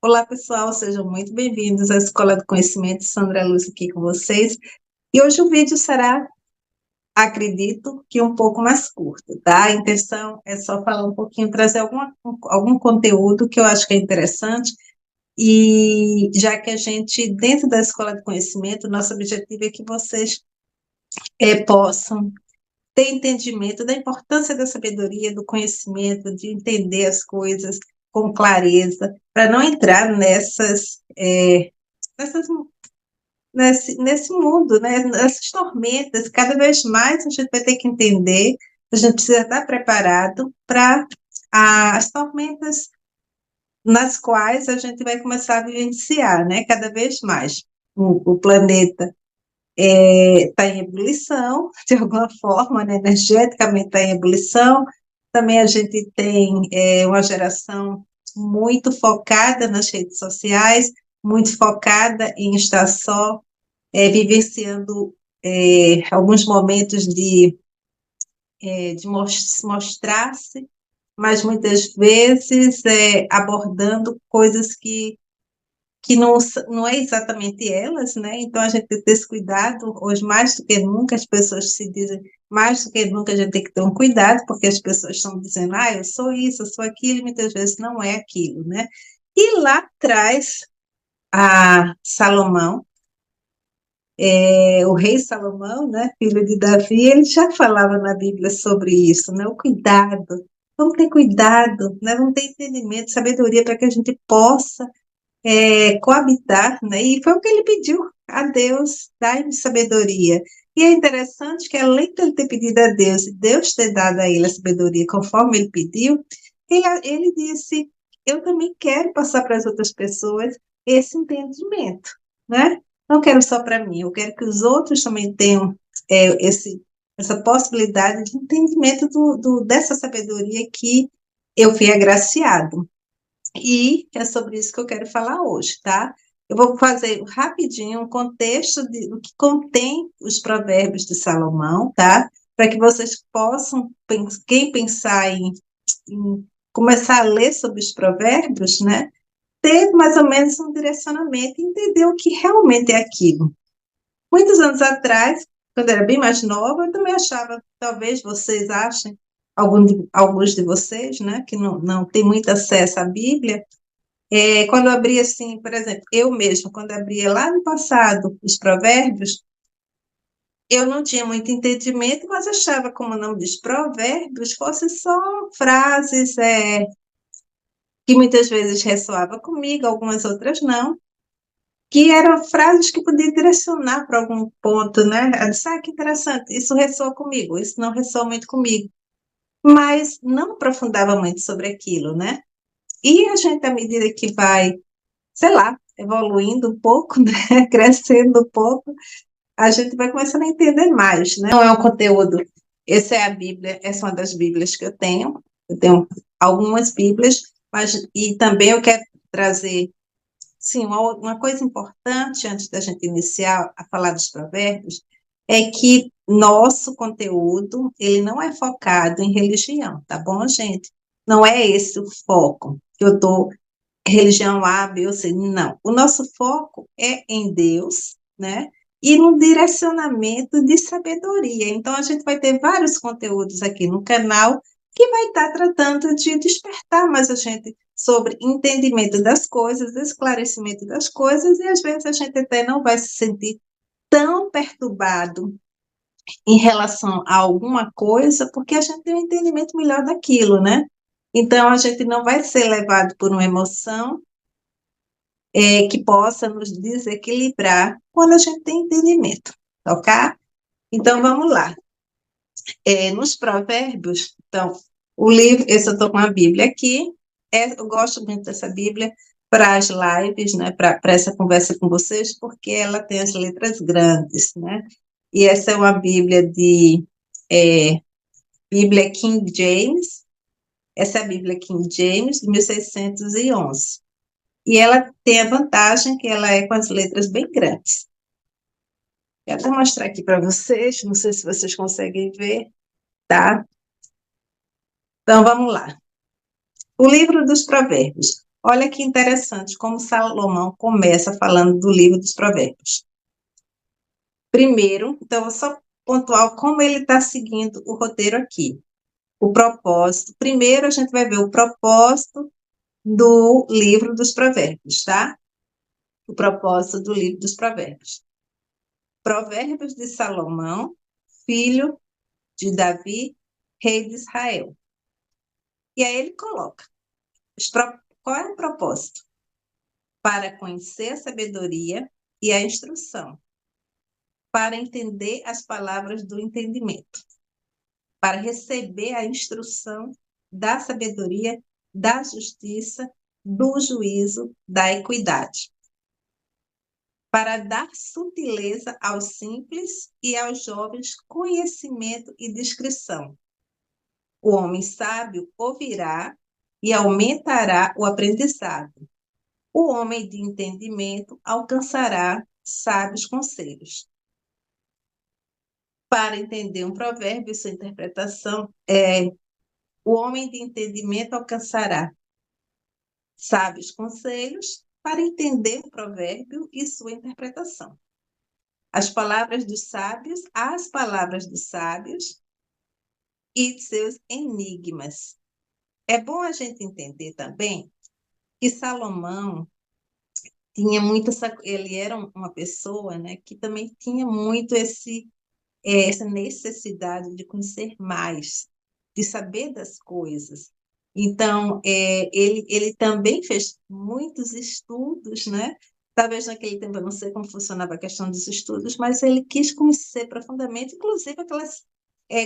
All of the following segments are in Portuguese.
Olá, pessoal, sejam muito bem-vindos à Escola do Conhecimento. Sandra Lúcia aqui com vocês. E hoje o vídeo será, acredito, que um pouco mais curto, tá? A intenção é só falar um pouquinho, trazer algum conteúdo que eu acho que é interessante. E já que a gente, dentro da Escola do Conhecimento, nosso objetivo é que vocês possam ter entendimento da importância da sabedoria, do conhecimento, de entender as coisas com clareza, para não entrar nessas nesse mundo, né? Nessas tormentas. Cada vez mais a gente vai ter que entender, a gente precisa estar preparado para as tormentas nas quais a gente vai começar a vivenciar, né? Cada vez mais. O planeta está em ebulição, de alguma forma, né? Energeticamente está em ebulição. Também a gente tem uma geração muito focada nas redes sociais, muito focada em estar só vivenciando alguns momentos de mostrar-se, mas muitas vezes abordando coisas que não é exatamente elas, né? Então a gente tem que ter esse cuidado, hoje mais do que nunca as pessoas se dizem, mais do que nunca a gente tem que ter um cuidado, porque as pessoas estão dizendo, eu sou isso, eu sou aquilo, e muitas vezes não é aquilo, né? E lá atrás, a Salomão, o rei Salomão, né, filho de Davi, ele já falava na Bíblia sobre isso, né, o cuidado, vamos ter cuidado, né, vamos ter entendimento, sabedoria para que a gente possa coabitar, né, e foi o que ele pediu a Deus, dai-me sabedoria. E é interessante que além de ele ter pedido a Deus, e Deus ter dado a ele a sabedoria conforme ele pediu, ele disse, eu também quero passar para as outras pessoas esse entendimento, né? Não quero só para mim, eu quero que os outros também tenham essa possibilidade de entendimento dessa sabedoria que eu fui agraciado. E é sobre isso que eu quero falar hoje, tá? Eu vou fazer rapidinho um contexto do que contém os provérbios de Salomão, tá? Para que vocês possam, quem pensar em começar a ler sobre os provérbios, né? Ter mais ou menos um direcionamento e entender o que realmente é aquilo. Muitos anos atrás, quando eu era bem mais nova, eu também achava, talvez vocês achem, alguns de vocês, né, que não tem muito acesso à Bíblia, quando eu abria assim, por exemplo, eu mesma, quando abria lá no passado os provérbios, eu não tinha muito entendimento, mas achava, como o nome diz, provérbios, fosse só frases que muitas vezes ressoava comigo, algumas outras não, que eram frases que podiam direcionar para algum ponto, né? Eu disse, que interessante, isso ressoa comigo, isso não ressoa muito comigo. Mas não aprofundava muito sobre aquilo, né? E a gente, à medida que vai, sei lá, evoluindo um pouco, né? Crescendo um pouco, a gente vai começando a entender mais, né? Não é um conteúdo. Essa é a Bíblia, essa é uma das Bíblias que eu tenho. Eu tenho algumas Bíblias, e também eu quero trazer, sim, uma coisa importante antes da gente iniciar a falar dos provérbios é que nosso conteúdo, ele não é focado em religião, tá bom, gente? Não é esse o foco. Eu estou religião A, B ou C. Não. O nosso foco é em Deus, né? E no direcionamento de sabedoria. Então, a gente vai ter vários conteúdos aqui no canal que vai estar tratando de despertar mais a gente sobre entendimento das coisas, esclarecimento das coisas, e às vezes a gente até não vai se sentir tão perturbado em relação a alguma coisa, porque a gente tem um entendimento melhor daquilo, né? Então, a gente não vai ser levado por uma emoção que possa nos desequilibrar quando a gente tem entendimento, ok? Então, vamos lá. Nos provérbios, então, o livro, esse eu estou com a Bíblia aqui, eu gosto muito dessa Bíblia para as lives, né, para essa conversa com vocês, porque ela tem as letras grandes, né? E essa é uma Bíblia Bíblia King James, essa é a Bíblia King James, de 1611. E ela tem a vantagem que ela é com as letras bem grandes. Vou até mostrar aqui para vocês, não sei se vocês conseguem ver, tá? Então, vamos lá. O livro dos provérbios. Olha que interessante como Salomão começa falando do livro dos Provérbios. Primeiro, então, vou só pontuar como ele está seguindo o roteiro aqui. O propósito. Primeiro, a gente vai ver o propósito do livro dos Provérbios, tá? O propósito do livro dos Provérbios. Provérbios de Salomão, filho de Davi, rei de Israel. E aí ele coloca, qual é o propósito? Para conhecer a sabedoria e a instrução, para entender as palavras do entendimento, para receber a instrução da sabedoria, da justiça, do juízo, da equidade, para dar sutileza aos simples e aos jovens conhecimento e discrição. O homem sábio ouvirá e aumentará o aprendizado. O homem de entendimento alcançará sábios conselhos. Para entender um provérbio, sua interpretação é: o homem de entendimento alcançará sábios conselhos para entender o provérbio e sua interpretação. As palavras dos sábios, e seus enigmas. É bom a gente entender também que Salomão tinha muito ele era uma pessoa, né, que também tinha muito essa necessidade de conhecer mais, de saber das coisas. Então, ele também fez muitos estudos, né? Talvez naquele tempo, eu não sei como funcionava a questão dos estudos, mas ele quis conhecer profundamente, inclusive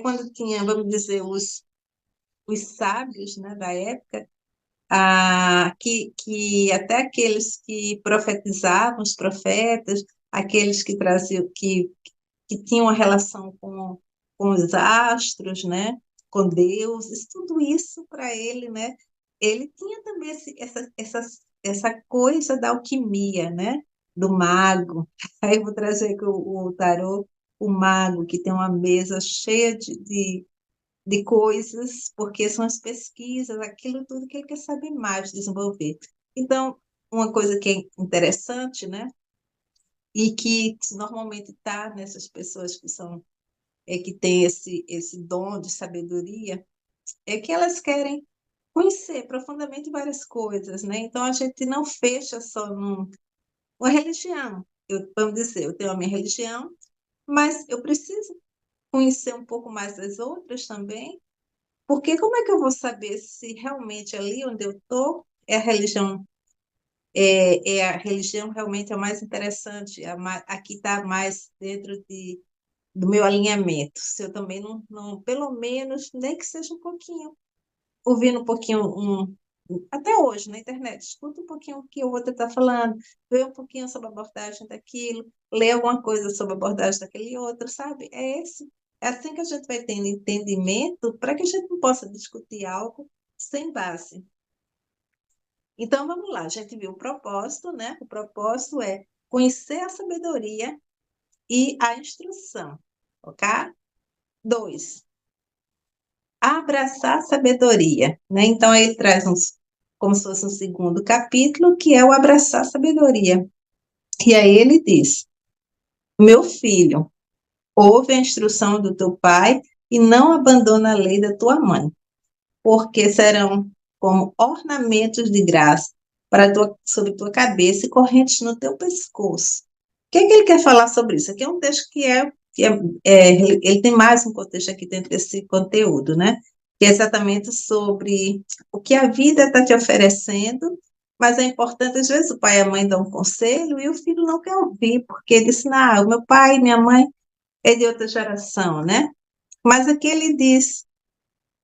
quando tinha, vamos dizer, os sábios, né, da época, que até aqueles que profetizavam, os profetas, aqueles que traziam, que tinham uma relação com os astros, né? Com deuses, tudo isso para ele, né? Ele tinha também essa coisa da alquimia, né? Do mago. Aí eu vou trazer aqui o tarô, o mago, que tem uma mesa cheia de coisas, porque são as pesquisas, aquilo tudo que ele quer saber mais, desenvolver. Então, uma coisa que é interessante, né? E que normalmente está nessas pessoas que têm esse dom de sabedoria, é que elas querem conhecer profundamente várias coisas, né? Então a gente não fecha só numa religião. Vamos dizer, eu tenho a minha religião, mas eu preciso conhecer um pouco mais das outras também, porque como é que eu vou saber se realmente ali onde eu estou a religião realmente é o mais interessante, aqui está mais dentro do meu alinhamento. Se eu também não, pelo menos, nem que seja um pouquinho, ouvindo um pouquinho, até hoje na internet, escuta um pouquinho o que o outro está falando, vê um pouquinho sobre a abordagem daquilo, lê alguma coisa sobre a abordagem daquele outro, sabe? É assim que a gente vai tendo entendimento para que a gente não possa discutir algo sem base. Então, vamos lá, a gente viu o propósito, né? O propósito é conhecer a sabedoria e a instrução, ok? 2, abraçar a sabedoria, né? Então, ele traz como se fosse um segundo capítulo, que é o abraçar a sabedoria. E aí ele diz: meu filho, ouve a instrução do teu pai e não abandona a lei da tua mãe, porque serão como ornamentos de graça sobre tua cabeça e correntes no teu pescoço. O que é que ele quer falar sobre isso? Aqui é um texto ele tem mais um contexto aqui dentro desse conteúdo, né? Que é exatamente sobre o que a vida está te oferecendo, mas é importante, às vezes, o pai e a mãe dão um conselho e o filho não quer ouvir, porque ele diz, não, o meu pai e minha mãe é de outra geração, né? Mas aqui ele diz,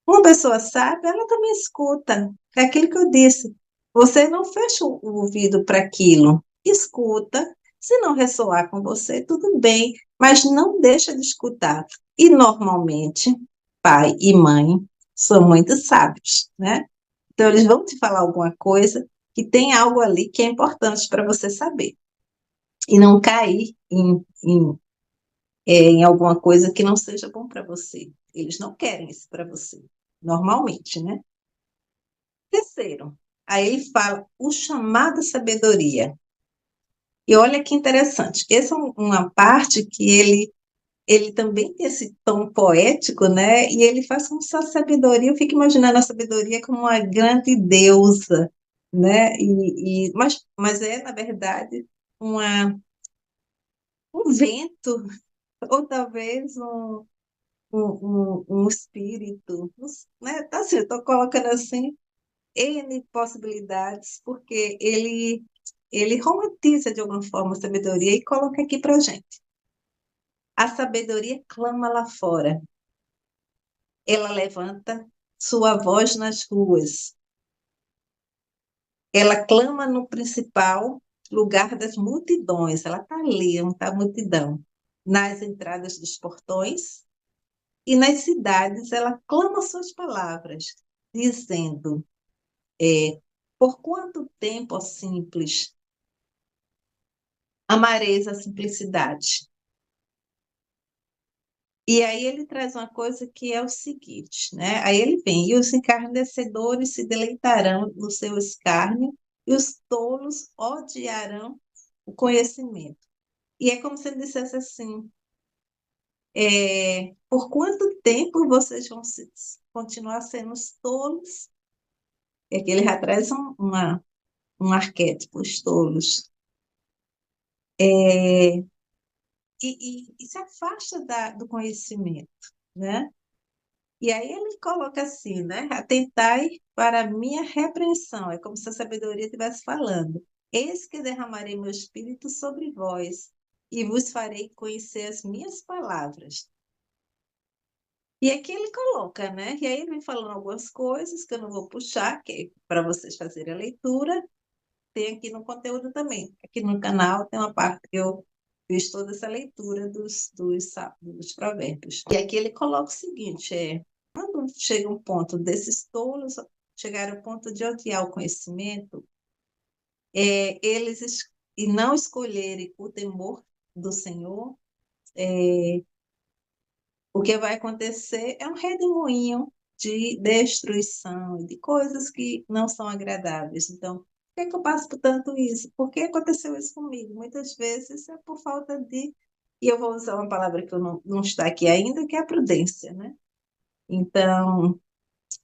uma pessoa sábia, ela também escuta. É aquilo que eu disse. Você não fecha o ouvido para aquilo. Escuta. Se não ressoar com você, tudo bem, mas não deixa de escutar. E normalmente, pai e mãe são muito sábios, né? Então eles vão te falar alguma coisa que tem algo ali que é importante para você saber. E não cair em alguma coisa que não seja bom para você. Eles não querem isso para você, normalmente, né? Terceiro, Aí ele fala o chamado sabedoria. E olha que interessante, essa é uma parte que ele também tem esse tom poético, né? E ele faz com essa sabedoria, eu fico imaginando a sabedoria como uma grande deusa, né? Mas é, na verdade, um vento, ou talvez um espírito, né? Tá assim, eu estou colocando assim N possibilidades, porque ele romantiza de alguma forma a sabedoria e coloca aqui para gente. A sabedoria clama lá fora. Ela levanta sua voz nas ruas. Ela clama no principal lugar das multidões. Ela está ali, onde está a multidão. Nas entradas dos portões e nas cidades, ela clama suas palavras, dizendo: por quanto tempo, ó simples, amareis a simplicidade? E aí ele traz uma coisa que é o seguinte, né? Aí ele vem, e os encarnecedores se deleitarão no seu escárnio, e os tolos odiarão o conhecimento. E é como se ele dissesse assim, por quanto tempo vocês vão continuar sendo os tolos? E aqui ele já traz um arquétipo, os tolos. É, e se afasta do conhecimento, né? E aí ele coloca assim, né? Atentai para a minha repreensão. É como se a sabedoria estivesse falando. Eis que derramarei meu espírito sobre vós e vos farei conhecer as minhas palavras. E aqui ele coloca, né? E aí ele vem falando algumas coisas que eu não vou puxar, que é para vocês fazerem a leitura. Tem aqui no conteúdo também. Aqui no canal tem uma parte que eu fiz toda essa leitura dos provérbios. E aqui ele coloca o seguinte, quando chega um ponto desses tolos, chegar ao ponto de odiar o conhecimento, e não escolherem o temor do Senhor, o que vai acontecer é um redemoinho de destruição, de coisas que não são agradáveis. Então, por que é que eu passo por tanto isso? Por que aconteceu isso comigo? Muitas vezes é por falta de. E eu vou usar uma palavra que eu não está aqui ainda, que é a prudência, né? Então,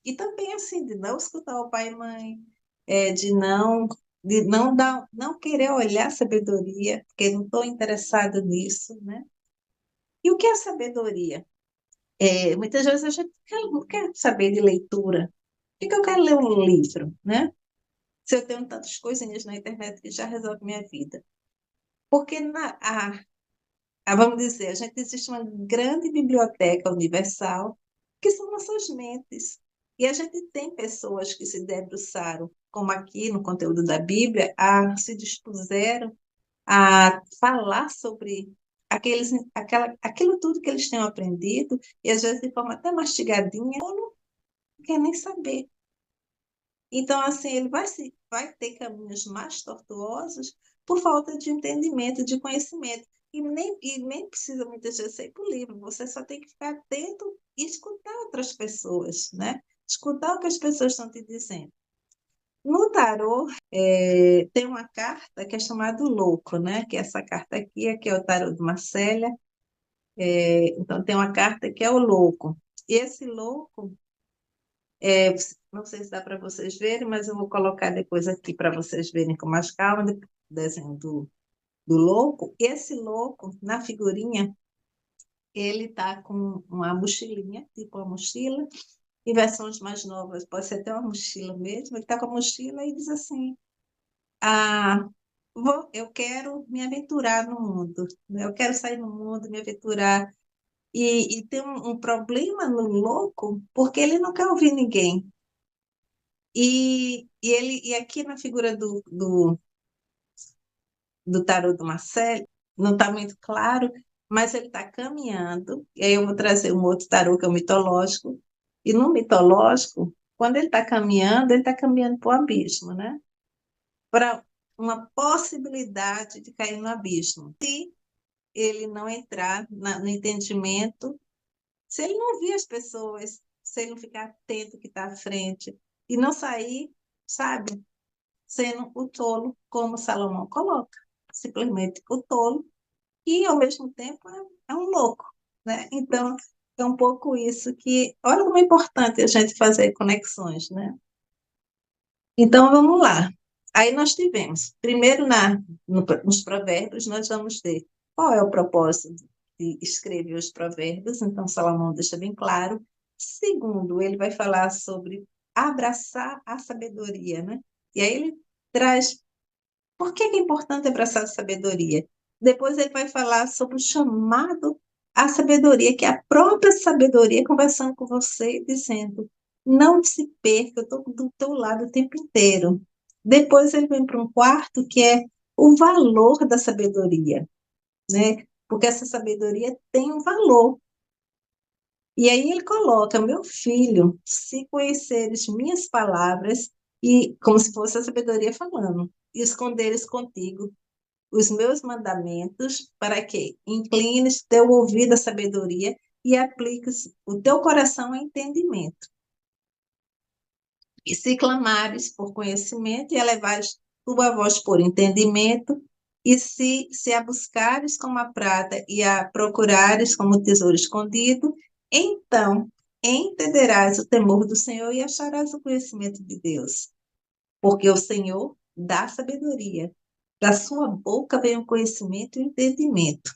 e também assim, de não escutar o pai e mãe, de não querer olhar a sabedoria, porque não estou interessado nisso, né? E o que é sabedoria? Muitas vezes a gente não quer saber de leitura. Por que eu quero ler um livro, né? Se eu tenho tantas coisinhas na internet que já resolve minha vida. Porque, vamos dizer, a gente existe uma grande biblioteca universal que são nossas mentes. E a gente tem pessoas que se debruçaram, como aqui no conteúdo da Bíblia, se dispuseram a falar sobre aquilo tudo que eles tinham aprendido, e às vezes de forma até mastigadinha, ou não quer nem saber. Então, assim, ele vai ter caminhos mais tortuosos por falta de entendimento, de conhecimento. E nem precisa muitas vezes ser por livro, você só tem que ficar atento e escutar outras pessoas, né? Escutar o que as pessoas estão te dizendo. No tarô, tem uma carta que é chamada Louco, né? Que é essa carta aqui é o tarô de Marcélia. Então, tem uma carta que é o Louco. E esse Louco, não sei se dá para vocês verem, mas eu vou colocar depois aqui para vocês verem com mais calma, o desenho do Louco. Esse Louco, na figurinha, ele está com uma mochilinha, tipo uma mochila, em versões mais novas, pode ser até uma mochila mesmo, ele está com a mochila e diz assim, ah, eu quero me aventurar no mundo, né? Eu quero sair no mundo, me aventurar. E tem um problema no louco, porque ele não quer ouvir ninguém. E aqui na figura do tarô do Marcelo, não está muito claro, mas ele está caminhando. E aí eu vou trazer um outro tarô, que é o mitológico. E no mitológico, quando ele está caminhando para o abismo, né? Para uma possibilidade de cair no abismo. Se ele não entrar no entendimento, se ele não ouvir as pessoas, se ele não ficar atento ao que está à frente e não sair, sabe, sendo o tolo, como Salomão coloca, simplesmente o tolo, e ao mesmo tempo é um louco, né? Então, é um pouco isso que, olha como é importante a gente fazer conexões, né? Então, vamos lá. Aí nós tivemos, primeiro nos provérbios, nós vamos ter qual é o propósito de escrever os provérbios, então Salomão deixa bem claro. Segundo, ele vai falar sobre abraçar a sabedoria, né? E aí ele traz por que é importante abraçar a sabedoria. Depois ele vai falar sobre o chamado à sabedoria, que é a própria sabedoria conversando com você, dizendo: não se perca, eu estou do teu lado o tempo inteiro. Depois ele vem para um quarto que é o valor da sabedoria, né? Porque essa sabedoria tem um valor. E aí ele coloca: meu filho, se conheceres minhas palavras, e como se fosse a sabedoria falando, e esconderes contigo os meus mandamentos, para que inclines teu ouvido à sabedoria e apliques o teu coração ao entendimento. E se clamares por conhecimento e elevares tua voz por entendimento, e se a buscares como a prata e a procurares como tesouro escondido, então entenderás o temor do Senhor e acharás o conhecimento de Deus. Porque o Senhor dá sabedoria. Da sua boca vem o conhecimento e o entendimento.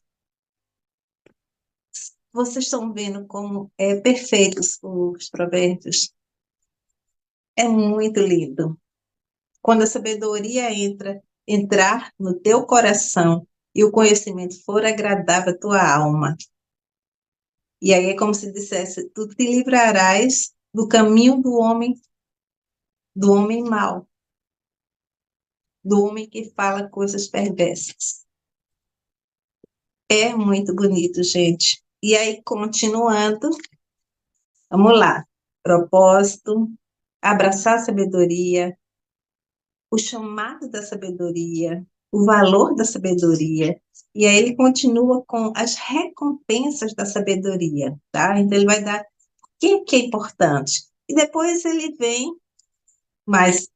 Vocês estão vendo como é perfeitos os provérbios? É muito lindo. Quando a sabedoria entrar no teu coração e o conhecimento for agradável à tua alma. E aí é como se dissesse: tu te livrarás do caminho do homem mau, do homem que fala coisas perversas. É muito bonito, gente. E aí, continuando, vamos lá. Propósito, abraçar a sabedoria, o chamado da sabedoria, o valor da sabedoria. E aí ele continua com as recompensas da sabedoria, tá? Então ele vai dar o que é importante. E depois ele vem, mas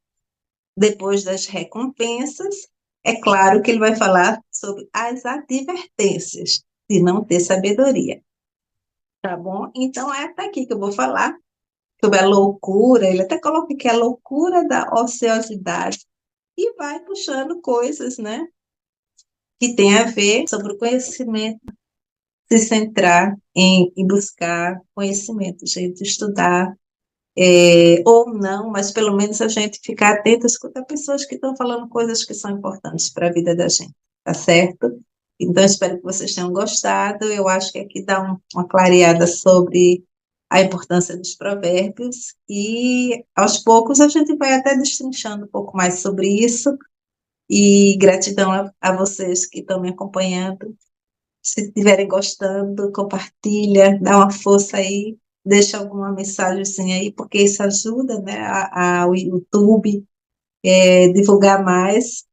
depois das recompensas, é claro que ele vai falar sobre as advertências de não ter sabedoria. Tá bom? Então é até aqui que eu vou falar sobre a loucura. Ele até coloca que é a loucura da ociosidade e vai puxando coisas, né, que tem a ver sobre o conhecimento, se centrar em buscar conhecimento, gente, estudar, ou não, mas pelo menos a gente ficar atento, escutar pessoas que estão falando coisas que são importantes para a vida da gente, tá certo? Então, espero que vocês tenham gostado. Eu acho que aqui dá uma clareada sobre a importância dos provérbios e, aos poucos, a gente vai até destrinchando um pouco mais sobre isso. E gratidão a vocês que estão me acompanhando. Se estiverem gostando, compartilha, dá uma força aí, deixa alguma mensagem aí, porque isso ajuda, né, o YouTube divulgar mais.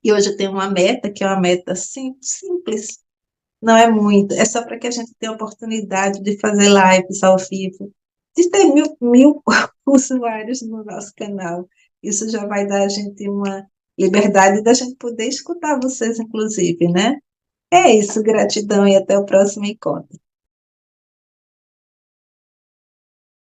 E hoje eu tenho uma meta, que é uma meta simples, não é muito, é só para que a gente tenha a oportunidade de fazer lives ao vivo, de ter mil usuários no nosso canal. Isso já vai dar a gente uma liberdade da gente poder escutar vocês, inclusive, né? É isso, gratidão e até o próximo encontro.